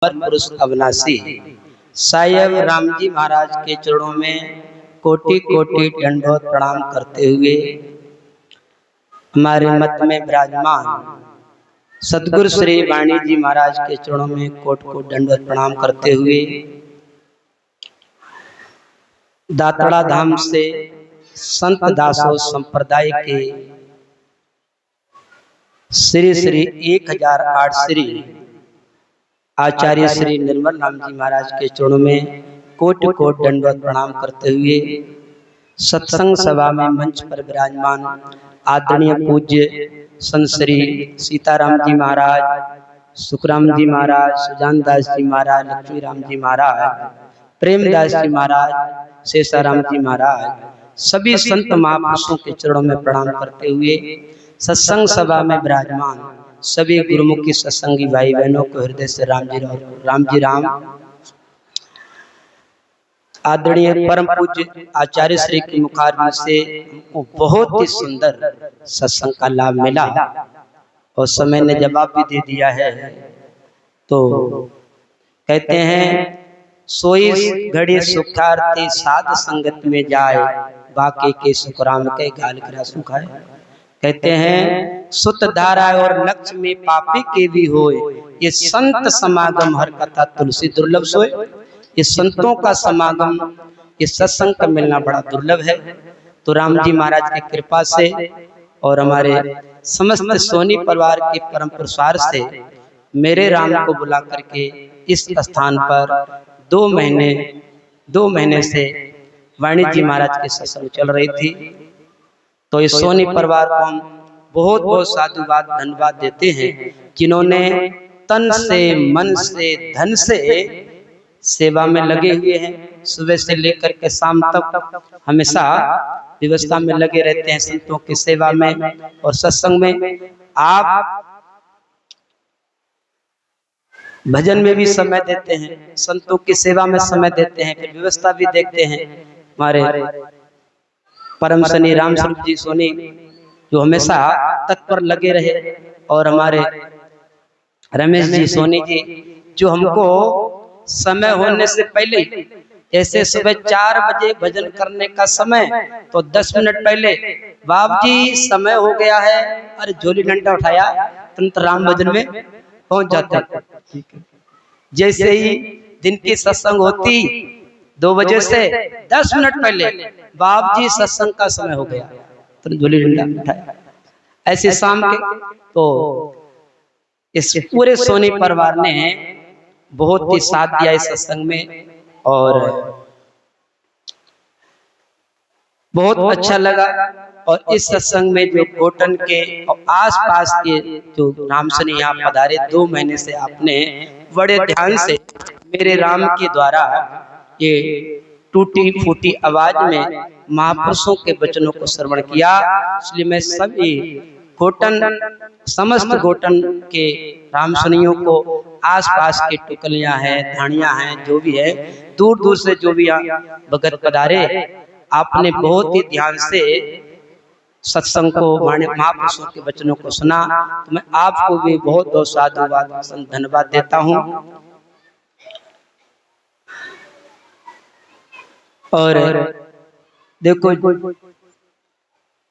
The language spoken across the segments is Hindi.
पुरुष अविनाशी साहेब राम जी महाराज के चरणों में कोटि कोटि दंडवत प्रणाम करते हुए हमारे मत में विराजमान सतगुरु श्री वाणी जी महाराज के चरणों में कोट कोट दंडवत प्रणाम करते हुए दातड़ा धाम से संत दासो संप्रदाय के श्री श्री 1008 श्री आचार्य श्री निर्मल राम जी महाराज के चरणों में कोटि कोटि दंडवत प्रणाम करते हुए सत्संग सभा में मंच पर विराजमान आदरणीय पूज्य संत श्री सीताराम जी महाराज, सुखराम जी महाराज, सुजान दास जी महाराज, लक्ष्मी राम जी महाराज, प्रेमदास जी महाराज, शेषाराम जी महाराज, सभी संत महापुरुषों के चरणों में प्रणाम करते हुए सत्संग सभा में विराजमान सभी गुरुमुखी सत्संगी भाई बहनों को हृदय से राम जी राम। आदरणीय परम पूज्य आचार्य श्री के मुखारविंद से हमको बहुत ही सुंदर सत्संग का लाभ मिला और समय ने जवाब भी दे दिया है। तो कहते हैं सोई घड़ी सुखारती साध संगत में जाए, बाकी के सुखराम के गाल गिरा सुखाए। कहते हैं सुत धारा और लक्ष्य में पापी के भी होए, ये संत समागम हर कथा तुलसी दुर्लभ सोए। ये संतों का समागम, ये सत्संग का मिलना बड़ा दुर्लभ है। तो राम जी महाराज की कृपा से और हमारे समस्त सोनी परिवार के परम प्रसार से मेरे राम को बुला करके इस स्थान पर 2 महीने से वाणी जी महाराज के सत्संग चल रही थी। तो इस सोनी परिवार को हम बहुत बहुत साधुवाद धन्यवाद देते हैं, जिन्होंने तन से मन से धन से सेवा में लगे हुए हैं। सुबह से लेकर के शाम तक हमेशा व्यवस्था में लगे रहते हैं संतों की सेवा में और सत्संग में। आप भजन में भी समय देते हैं, संतों की सेवा में समय देते हैं, फिर व्यवस्था भी देखते हैं। हमारे परम शनि राम स्वरूप जी सोनी जो हमेशा तत्पर लगे रहे, और हमारे रमेश जी सोनी जी जो हमको समय होने से पहले, जैसे सुबह 4 बजे भजन करने का समय तो 10 मिनट पहले बाप जी समय हो गया है, अरे झोली डंडा उठाया तुरंत राम भजन में पहुंच जाते। जैसे ही दिन की सत्संग होती 2 बजे से 10 मिनट पहले बाप जी सत्संग का समय हो गया तो झोली डंडा उठाया। ऐसे शाम के तो इस पूरे सोनी परिवार ने बहुत ही साथ दिया इस सत्संग में और बहुत अच्छा लगा। और इस सत्संग में जो कोटन के और आसपास के जो राम शनि यहाँ पधारे 2 महीने से आपने बड़े ध्यान से मेरे राम के द्वारा ये टूटी फूटी आवाज में महापुरुषों के वचनों को श्रवण किया। इसलिए मैं सभी समस्त गोटन के राम शनियों को, आसपास के टुकलियां हैं, धानियां हैं, जो भी है दूर दूर से जो भी भगत पधारे, आपने बहुत ही ध्यान से सत्संग को महापुरुषों के वचनों को सुना। तो मैं आपको भी बहुत बहुत साधुवाद धन्यवाद देता हूँ। और देखो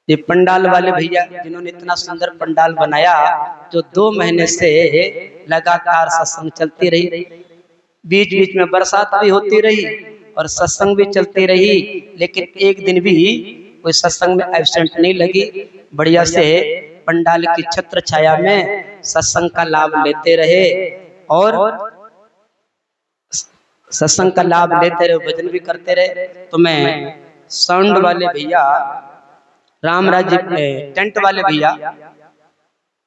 ये पंडाल वाले भैया जिन्होंने इतना सुंदर पंडाल बनाया, जो 2 महीने से लगातार सत्संग चलती रही, बीच बीच में बरसात भी होती रही और सत्संग भी चलती रही, लेकिन एक दिन भी कोई सत्संग में एब्सेंट नहीं लगी। बढ़िया से पंडाल की छत्र छाया में सत्संग का लाभ लेते रहे और सत्संग का लाभ लेते रहे, भजन भी करते रहे। तो मैं साउंड वाले भैया, रामराज टेंट वाले भैया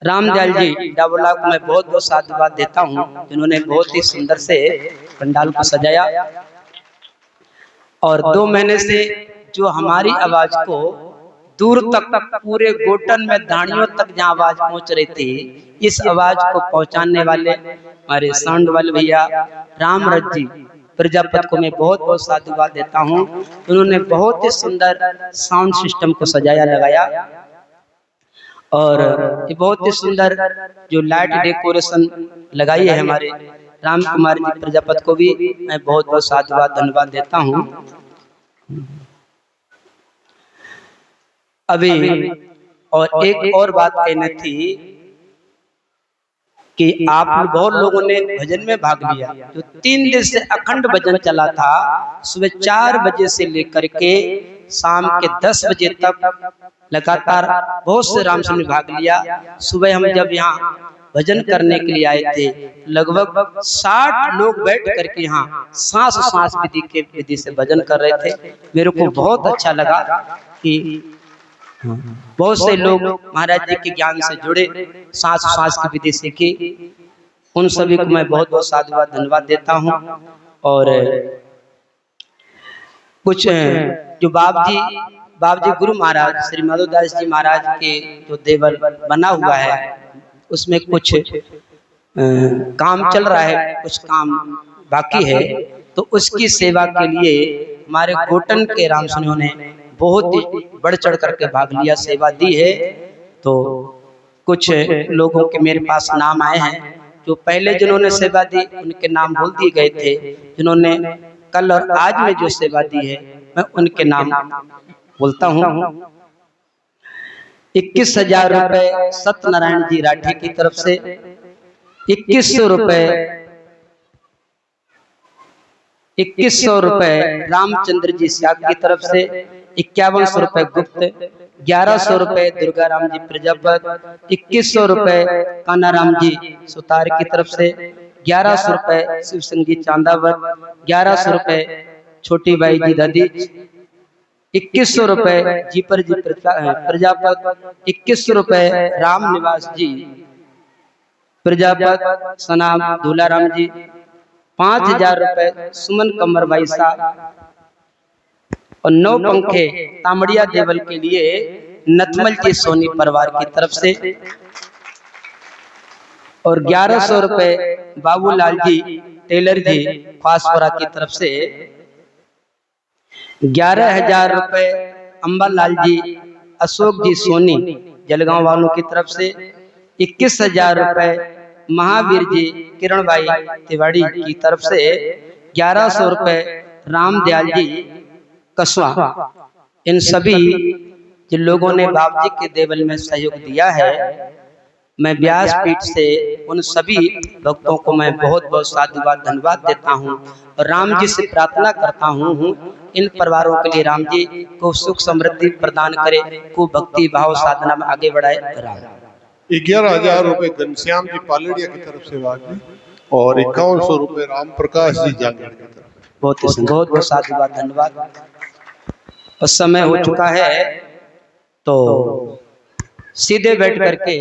रामदयाल जी डाबोला को मैं बहुत बहुत साधुवाद देता हूँ, जिन्होंने बहुत ही सुंदर से पंडाल को सजाया। और 2 महीने से जो हमारी आवाज को दूर तक पूरे गोटन में धानियों तक जहाँ आवाज पहुंच रही थी, इस आवाज को पहुंचाने वाले हमारे साउंड वाले भैया रामराज जी प्रजापत को मैं बहुत बहुत साधुवाद देता हूँ। उन्होंने बहुत ही सुंदर साउंड सिस्टम को सजाया लगाया और ये बहुत ही सुंदर जो लाइट डेकोरेशन लगाई है हमारे राम कुमार जी प्रजापति को भी मैं बहुत बहुत साधुवाद धन्यवाद देता हूँ। अभी और एक और बात कहनी थी कि आप बहुत लोगों ने भजन में भाग लिया। जो 3 दिन से अखंड भजन चला था, सुबह 4 बजे से लेकर के शाम के 10 बजे तक लगातार बहुत से रामचंद्र ने भाग लिया। सुबह हम जब यहाँ भजन करने के लिए आए थे, लगभग 60 लोग बैठ करके यहाँ सांस सांस विधि से भजन कर रहे थे। मेरे को बहुत अच्छा लगा कि बहुत से लोग महाराज जी के ज्ञान से जुड़े, सांस सांस की विधि सीखी। उन सभी को मैं बहुत बहुत साधुवाद धन्यवाद देता हूँ। और कुछ जो बाप जी गुरु महाराज श्री माधवदास जी महाराज के जो देवल बना हुआ है, उसमें कुछ काम चल रहा है, कुछ काम बाकी है। तो उसकी सेवा के लिए हमारे गोटन के रामसुनियों ने बहुत ही बढ़ चढ़ करके भाग लिया, सेवा दी है। तो कुछ लोगों के मेरे पास नाम आए हैं, जो पहले जिन्होंने सेवा दी उनके नाम बोल दिए गए थे। जिन्होंने कल और आज में जो सेवा दी है, मैं उनके नाम बोलता हूँ। 21,000 रुपए सत्यनारायण जी राठी की तरफ से, 2100 रुपए रामचंद्र जी स्याग की तरफ से, 5100 रुपए गुप्त, 1100 रुपए दुर्गा राम जी प्रजापत, 2100 रुपए कानाराम जी सुतार की तरफ से, 1100 रुपए शिव संगीत चांदावत, 1100 रुपए छोटी बाई जी दादी, 2100 रुपए जीपर जी प्रजापत, 2100 रुपए राम निवास जी प्रजापत सनाम दूलाराम जी, 5000 रुपए सुमन कमर भाई साहब, और 9 पंखे तामड़िया देवल के लिए नथमल जी सोनी परिवार की तरफ से, और 1100 रुपए बाबूलाल जी टेलर जी फासपुरा की तरफ से, 11,000 रुपए अंबालाल जी अशोक जी सोनी जलगांव वालों की तरफ से, 21,000 रुपए महावीर जी किरण भाई तिवाड़ी की तरफ से, 1100 रुपए रामदयाल जी कसवा। इन सभी जिन लोगों ने बाप जी के देवल में सहयोग दिया है, मैं व्यासपीठ से उन सभी भक्तों को मैं बहुत बहुत साधुवाद धन्यवाद देता हूँ। और राम जी से प्रार्थना करता हूँ इन परिवारों के लिए राम जी को सुख समृद्धि प्रदान करे, को भक्ति भाव साधना में आगे बढ़ाए। 11,000 रुपए घनश्याम जी पालड़िया की तरफ से वाजी, और 5100 रुपए राम प्रकाश जी जांगड़ की तरफ। बहुत साधुवाद धन्यवाद। उस समय हो चुका है, तो सीधे बैठ करके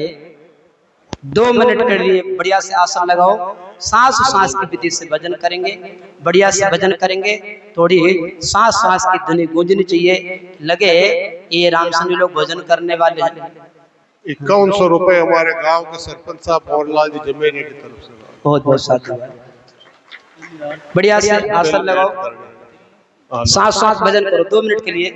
2 मिनट के लिए बढ़िया से आसन लगाओ, सांस सांस की विधि से भजन करेंगे, बढ़िया से भजन करेंगे। थोड़ी सांस सांस की ध्वनि गूंजनी चाहिए, लगे ये रामसनी लोग भजन करने वाले हैं। 5100 रुपए हमारे गांव के सरपंच साहब मोहनलाल जी जमेरे की तरफ से। बहुत बहुत साधुवाद। बढ़िया से आसन लगाओ, सांस सांस भजन करो 2 मिनट के लिए।